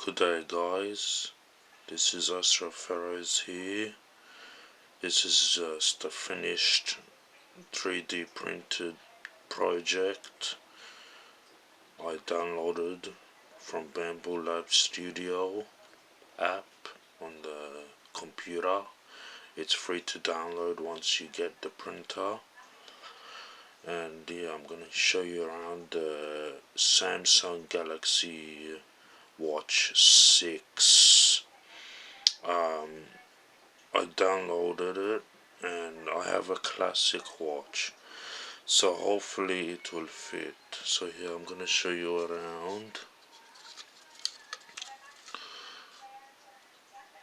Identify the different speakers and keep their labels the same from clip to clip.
Speaker 1: Good day guys, this is Ashraf Feroz here. This is just a finished 3D printed project I downloaded from Bamboo Lab Studio app on the computer. It's free to download once you get the printer. And yeah, I'm gonna show you around the Samsung Galaxy Watch 6. I downloaded it and I have a classic watch, so hopefully it will fit. So here I'm gonna show you around.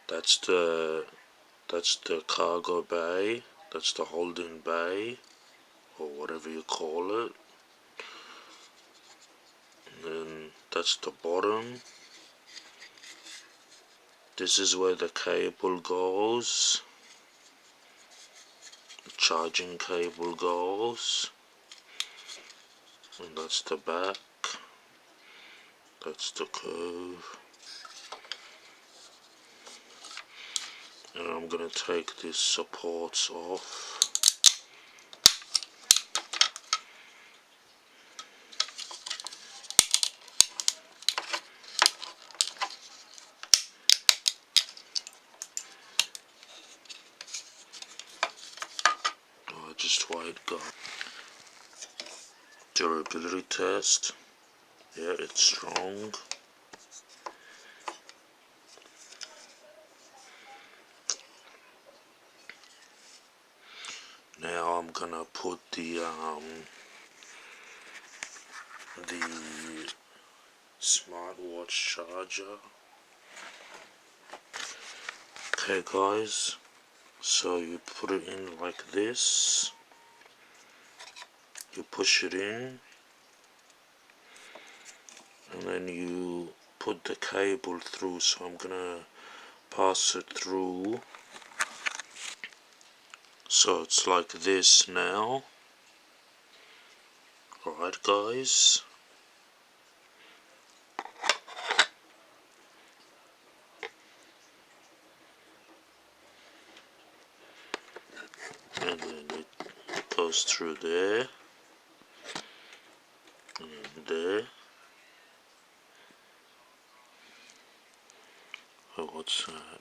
Speaker 1: That's the cargo bay, that's the holding bay or whatever you call it. And then that's the bottom. This is where the cable goes, the charging cable goes. And that's the back, that's the curve. And I'm gonna take these supports off. Just why it got. Durability test. Yeah, it's strong. Now I'm gonna put the smartwatch charger. Okay guys, so you put it in like this, you push it in, and then you put the cable through. So I'm gonna pass it through, so it's like this now. Alright guys, and then it goes through there and there. Oh, what's that?